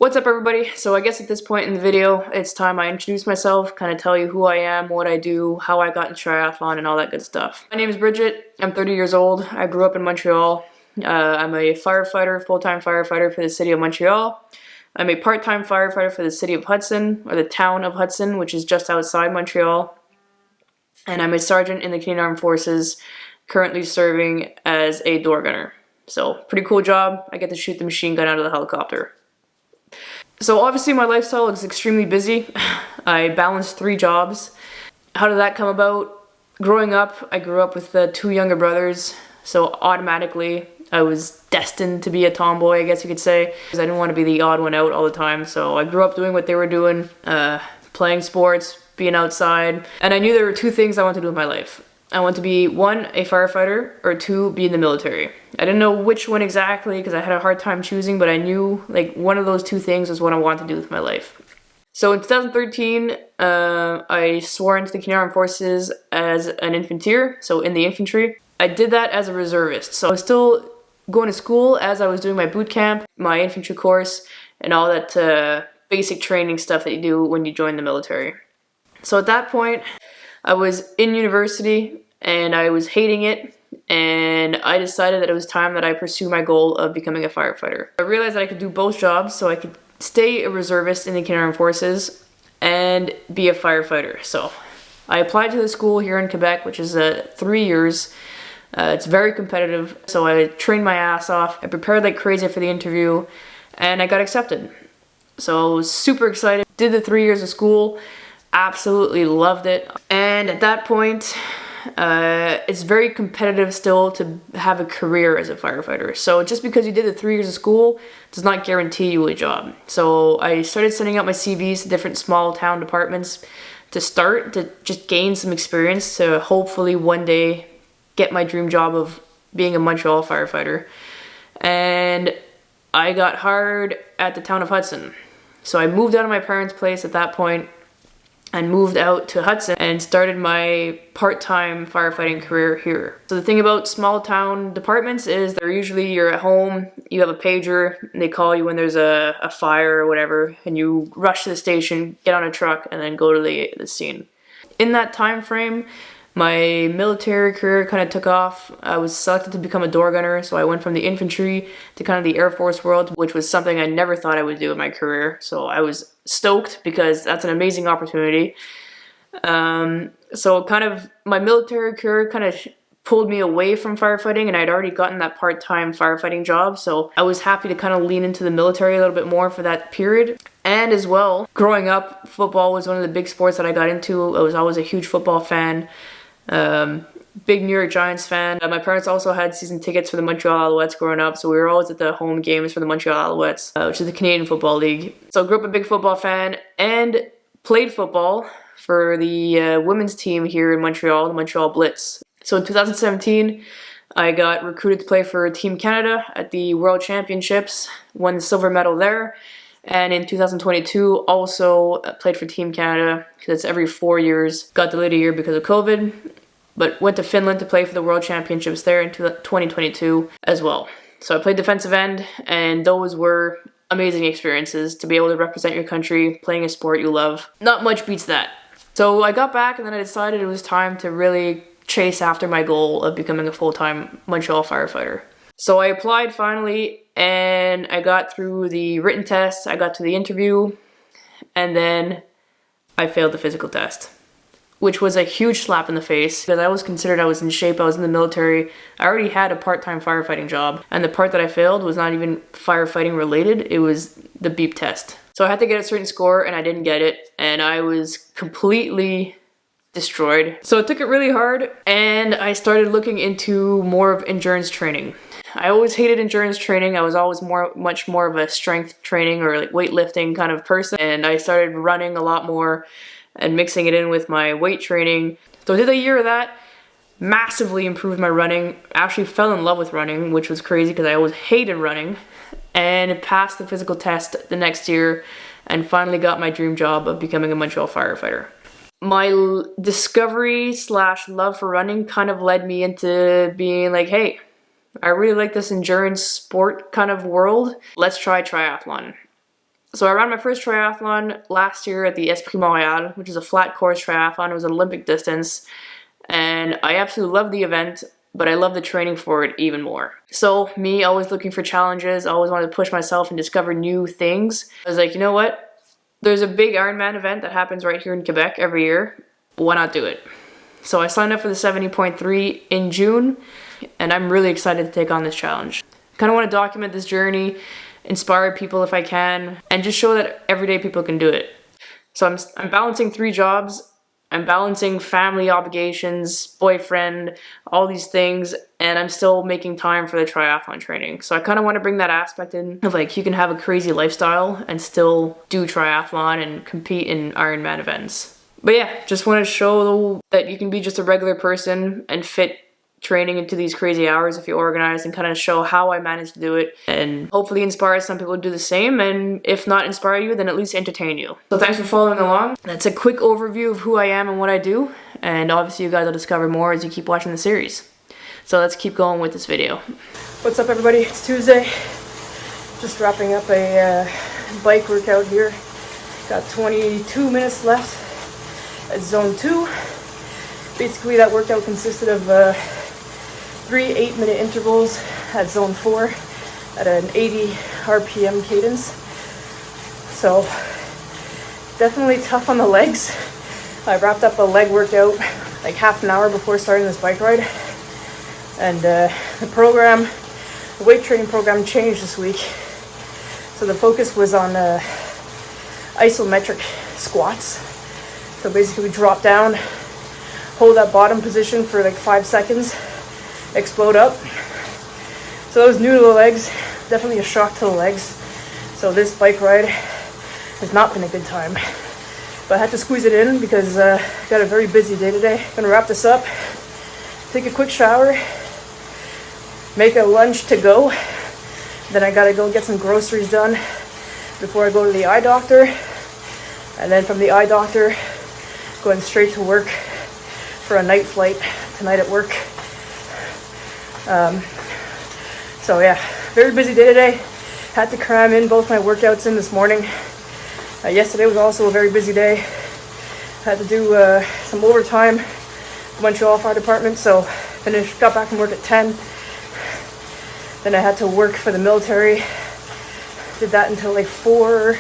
What's up, everybody? So I guess at this point in the video, it's time I introduce myself, kind of tell you who I am, what I do, how I got into triathlon, and all that good stuff. My name is Bridget. I'm 30 years old. I grew up in Montreal. I'm a firefighter, full-time firefighter for the city of Montreal. I'm a part-time firefighter for the city of Hudson, or the town of Hudson, which is just outside Montreal. And I'm a sergeant in the Canadian Armed Forces, currently serving as a door gunner. So, pretty cool job. I get to shoot the machine gun out of the helicopter. So obviously my lifestyle is extremely busy. I balance 3 jobs. How did that come about? Growing up, I grew up with 2 younger brothers, so automatically I was destined to be a tomboy, I guess you could say, because I didn't want to be the odd one out all the time. So I grew up doing what they were doing, playing sports, being outside, and I knew there were 2 things I wanted to do with my life. I want to be 1, a firefighter, or 2, be in the military. I didn't know which one exactly because I had a hard time choosing, but I knew like one of those 2 things was what I wanted to do with my life. So in 2013, I swore into the Canadian Armed Forces as an infantry, so in the infantry. I did that as a reservist, so I was still going to school as I was doing my boot camp, my infantry course, and all that basic training stuff that you do when you join the military. So at that point, I was in university and I was hating it, and I decided that it was time that I pursue my goal of becoming a firefighter. I realized that I could do both jobs, so I could stay a reservist in the Canadian Armed Forces and be a firefighter. So I applied to the school here in Quebec, which is 3 years. It's very competitive, so I trained my ass off. I prepared like crazy for the interview, and I got accepted. So I was super excited. Did the 3 years of school. Absolutely loved it. And at that point, it's very competitive still to have a career as a firefighter. So just because you did the 3 years of school does not guarantee you a job. So I started sending out my CVs to different small town departments to start, to just gain some experience to hopefully one day get my dream job of being a Montreal firefighter. And I got hired at the town of Hudson. So I moved out of my parents' place at that point and moved out to Hudson and started my part-time firefighting career here. So the thing about small town departments is they're usually, you're at home, you have a pager, and they call you when there's a fire or whatever, and you rush to the station, get on a truck, and then go to the scene. In that time frame, my military career kind of took off. I was selected to become a door gunner, so I went from the infantry to kind of the Air Force world, which was something I never thought I would do in my career. So I was stoked because that's an amazing opportunity. So kind of my military career kind of pulled me away from firefighting, and I'd already gotten that part-time firefighting job, so I was happy to kind of lean into the military a little bit more for that period. And as well, growing up, football was one of the big sports that I got into. I was always a huge football fan. Big New York Giants fan. My parents also had season tickets for the Montreal Alouettes growing up, so we were always at the home games for the Montreal Alouettes, which is the Canadian Football League. So I grew up a big football fan and played football for the women's team here in Montreal, the Montreal Blitz. So in 2017, I got recruited to play for Team Canada at the World Championships, won the silver medal there. And in 2022, also played for Team Canada, because it's every 4 years. Got delayed a year because of COVID, but went to Finland to play for the World Championships there in 2022 as well. So I played defensive end, and those were amazing experiences to be able to represent your country, playing a sport you love. Not much beats that. So I got back, and then I decided it was time to really chase after my goal of becoming a full-time Montreal firefighter. So I applied finally, and I got through the written test, I got to the interview, and then I failed the physical test, which was a huge slap in the face because I always considered I was in shape, I was in the military, I already had a part-time firefighting job, and the part that I failed was not even firefighting related, it was the beep test. So I had to get a certain score, and I didn't get it, and I was completely destroyed. So I took it really hard, and I started looking into more of endurance training. I always hated endurance training. I was always much more of a strength training or like weightlifting kind of person, and I started running a lot more and mixing it in with my weight training. So I did a year of that, massively improved my running, actually fell in love with running, which was crazy because I always hated running, and passed the physical test the next year and finally got my dream job of becoming a Montreal firefighter. My discovery / love for running kind of led me into being like, hey, I really like this endurance sport kind of world. Let's try triathlon. So I ran my first triathlon last year at the Esprit Montréal, which is a flat course triathlon. It was an Olympic distance, and I absolutely loved the event, but I love the training for it even more. So me, always looking for challenges, always wanted to push myself and discover new things. I was like, you know what? There's a big Ironman event that happens right here in Quebec every year. Why not do it? So I signed up for the 70.3 in June, and I'm really excited to take on this challenge. I kind of want to document this journey, inspire people if I can, and just show that everyday people can do it. So I'm balancing 3 jobs. I'm balancing family obligations, boyfriend, all these things, and I'm still making time for the triathlon training. So I kind of want to bring that aspect in of like you can have a crazy lifestyle and still do triathlon and compete in Ironman events. But yeah, just want to show that you can be just a regular person and fit training into these crazy hours if you organize, and kind of show how I managed to do it, and hopefully inspire some people to do the same, and if not inspire you, then at least entertain you. So thanks for following along. That's a quick overview of who I am and what I do, and obviously you guys will discover more as you keep watching the series. So let's keep going with this video. What's up everybody, it's Tuesday. Just wrapping up a bike workout here. Got 22 minutes left at zone 2. Basically that workout consisted of 3 8-minute intervals at zone 4 at an 80 RPM cadence. So definitely tough on the legs. I wrapped up a leg workout like half an hour before starting this bike ride. And the weight training program changed this week. So the focus was on isometric squats. So basically we drop down, hold that bottom position for like 5 seconds, explode up. So that was new to the legs, definitely a shock to the legs. So this bike ride has not been a good time. But I had to squeeze it in because I got a very busy day today. I'm gonna wrap this up, take a quick shower, make a lunch to go. Then I gotta go get some groceries done before I go to the eye doctor. And then from the eye doctor, going straight to work for a night flight tonight at work. So yeah, very busy day today. Had to cram in both my workouts in this morning. Yesterday was also a very busy day. Had to do some overtime for Montreal Fire Department, so got back from work at 10. Then I had to work for the military. Did that until like 3.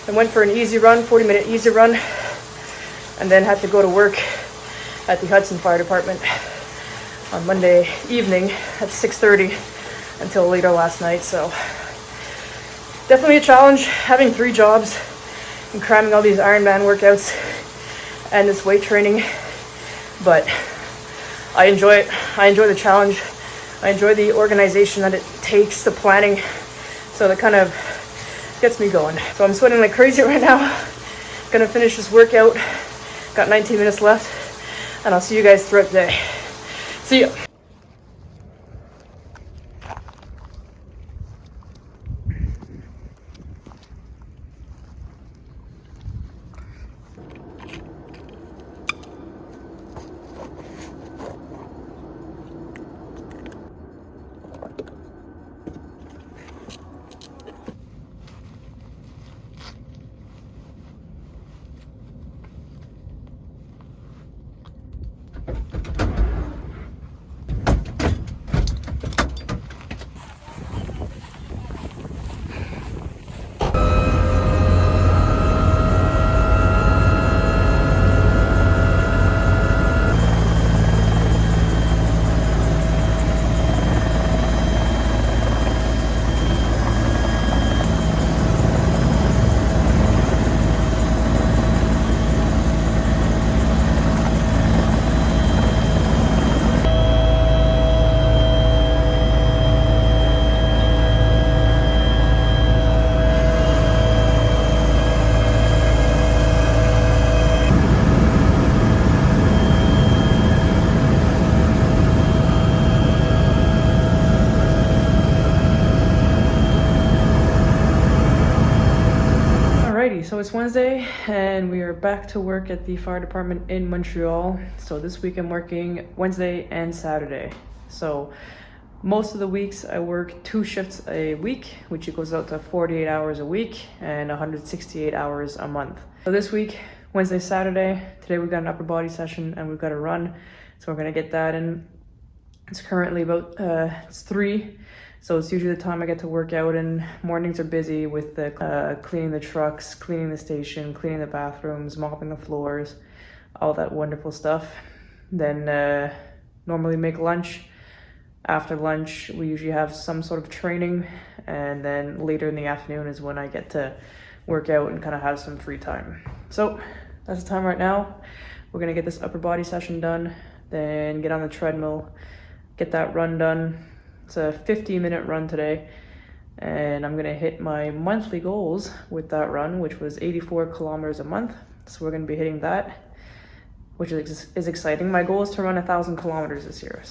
I went for an easy run, 40-minute easy run, and then had to go to work at the Hudson Fire Department on Monday evening at 6:30 until later last night. So definitely a challenge having 3 jobs and cramming all these Ironman workouts and this weight training, but I enjoy it. I enjoy the challenge. I enjoy the organization that it takes, the planning, so that kind of gets me going. So I'm sweating like crazy right now. Gonna finish this workout. Got 19 minutes left, and I'll see you guys throughout the day. See ya. So it's Wednesday and we are back to work at the fire department in Montreal. So this week I'm working Wednesday and Saturday. So Most of the weeks I work 2 shifts a week, which equals out to 48 hours a week and 168 hours a month. So this week, Wednesday, Saturday, today we've got an upper body session and we've got a run. So we're gonna get that in. It's currently about, it's 3. So it's usually the time I get to work out, and mornings are busy with the cleaning the trucks, cleaning the station, cleaning the bathrooms, mopping the floors, all that wonderful stuff. Then normally make lunch. After lunch, we usually have some sort of training, and then later in the afternoon is when I get to work out and kind of have some free time. So that's the time right now. We're gonna get this upper body session done, then get on the treadmill, get that run done. It's a 50-minute run today, and I'm gonna hit my monthly goals with that run, which was 84 kilometers a month. So we're gonna be hitting that, which is exciting. My goal is to run 1,000 kilometers this year.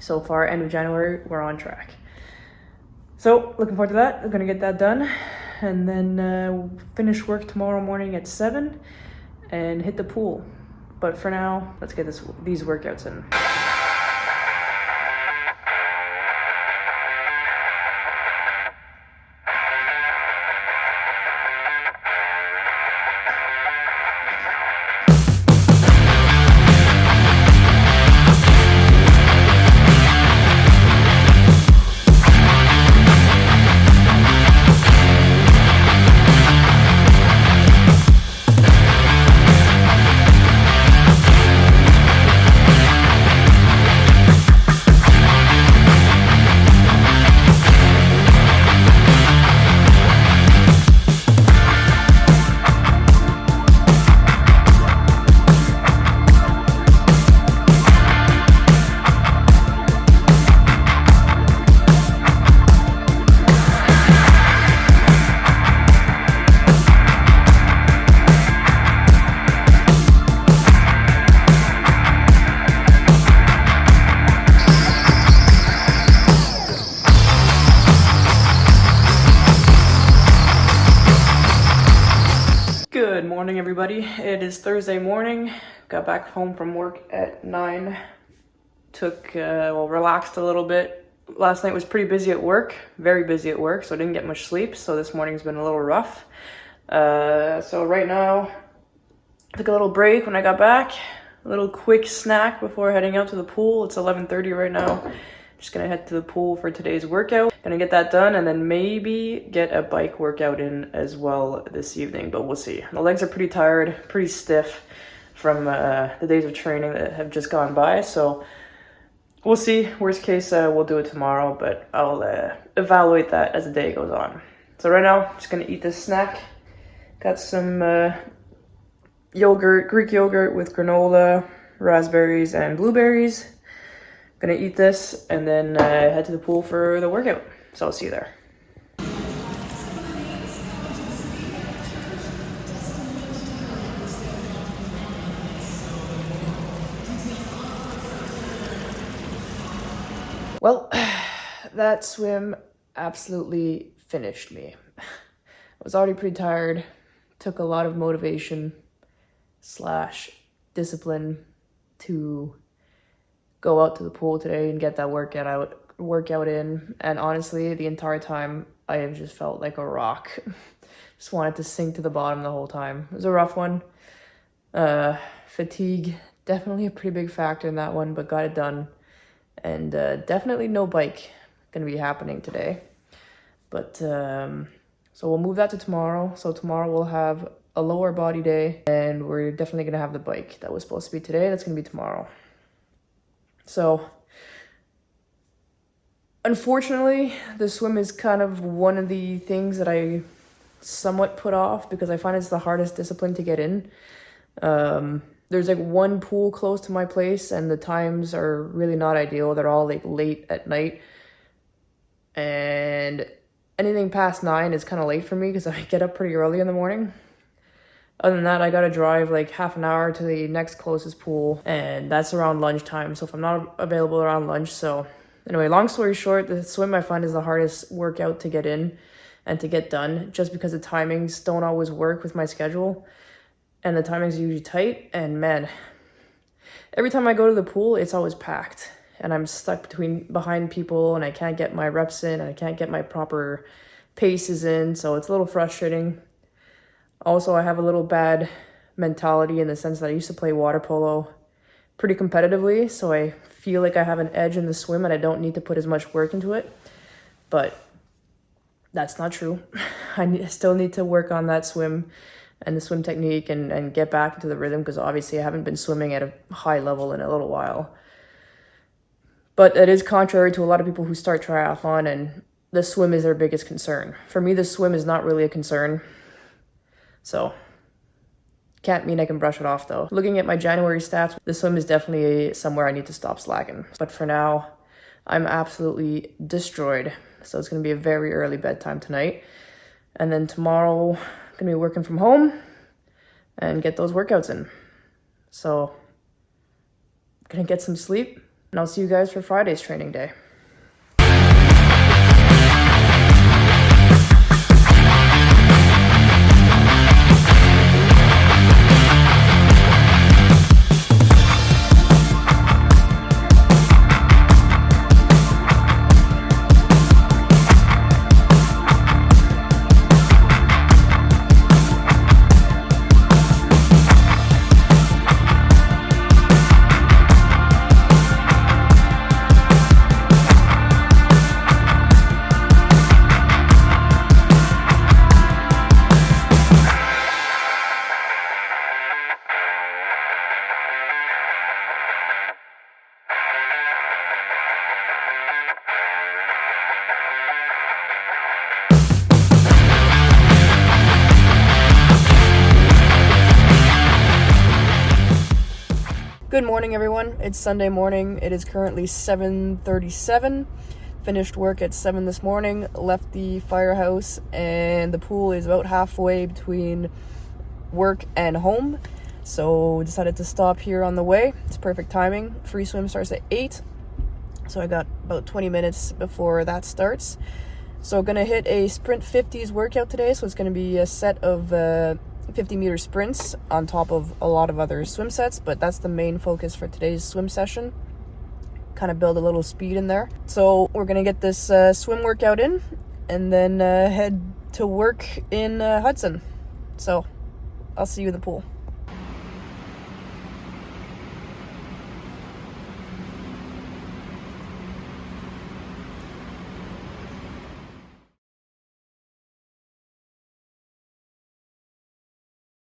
So far, end of January, we're on track. So looking forward to that. We're gonna get that done, and then finish work tomorrow morning at 7 and hit the pool. But for now, let's get these workouts in. Good morning, everybody. It is Thursday morning. Got back home from work at 9. Relaxed a little bit. Last night was pretty busy at work, very busy at work, so I didn't get much sleep. So this morning's been a little rough. So right now, took a little break when I got back. A little quick snack before heading out to the pool. It's 11:30 right now. Just gonna head to the pool for today's workout. Gonna get that done and then maybe get a bike workout in as well this evening, but we'll see. The legs are pretty tired, pretty stiff from the days of training that have just gone by, so we'll see. Worst case, we'll do it tomorrow, but I'll evaluate that as the day goes on. So right now, just gonna eat this snack. Got some yogurt, Greek yogurt with granola, raspberries, and blueberries. Gonna eat this and then head to the pool for the workout. So I'll see you there. Well, that swim absolutely finished me. I was already pretty tired. Took a lot of motivation / discipline to go out to the pool today and get that workout in. And honestly, the entire time I have just felt like a rock. Just wanted to sink to the bottom the whole time. It was a rough one. Fatigue, definitely a pretty big factor in that one, but got it done. And definitely no bike gonna be happening today. But so we'll move that to tomorrow. So tomorrow we'll have a lower body day, and we're definitely gonna have the bike that was supposed to be today. That's gonna be tomorrow. So, unfortunately, the swim is kind of one of the things that I somewhat put off because I find it's the hardest discipline to get in. There's like one pool close to my place, and the times are really not ideal. They're all like late at night, and anything past 9 is kind of late for me because I get up pretty early in the morning. Other than that, I gotta drive like half an hour to the next closest pool, and that's around lunchtime. So if I'm not available around lunch, so anyway, long story short, the swim I find is the hardest workout to get in and to get done, just because the timings don't always work with my schedule, and the timings are usually tight. And man, every time I go to the pool, it's always packed. and I'm stuck behind people, and I can't get my reps in, and I can't get my proper paces in, so it's a little frustrating. Also, I have a little bad mentality in the sense that I used to play water polo pretty competitively, so I feel like I have an edge in the swim and I don't need to put as much work into it, but that's not true. I still need to work on that swim and the swim technique and get back into the rhythm, because obviously I haven't been swimming at a high level in a little while. But it is contrary to a lot of people who start triathlon, and the swim is their biggest concern. For me, the swim is not really a concern, so can't mean I can brush it off though. Looking at my January stats, the swim is definitely somewhere I need to stop slacking. But for now, I'm absolutely destroyed. So it's gonna be a very early bedtime tonight. And then tomorrow, I'm gonna be working from home and get those workouts in. So, gonna get some sleep, and I'll see you guys for Friday's training day. Good morning, everyone. It's Sunday morning. It is currently 7:37. Finished work at 7 this morning, left the firehouse, and the pool is about halfway between work and home. So decided to stop here on the way. It's perfect timing. Free swim starts at 8. So I got about 20 minutes before that starts. So gonna hit a sprint 50s workout today. So it's gonna be a set of 50-meter sprints on top of a lot of other swim sets, but that's the main focus for today's swim session. Kind of build a little speed in there. So we're gonna get this swim workout in, and then head to work in Hudson. So I'll see you in the pool.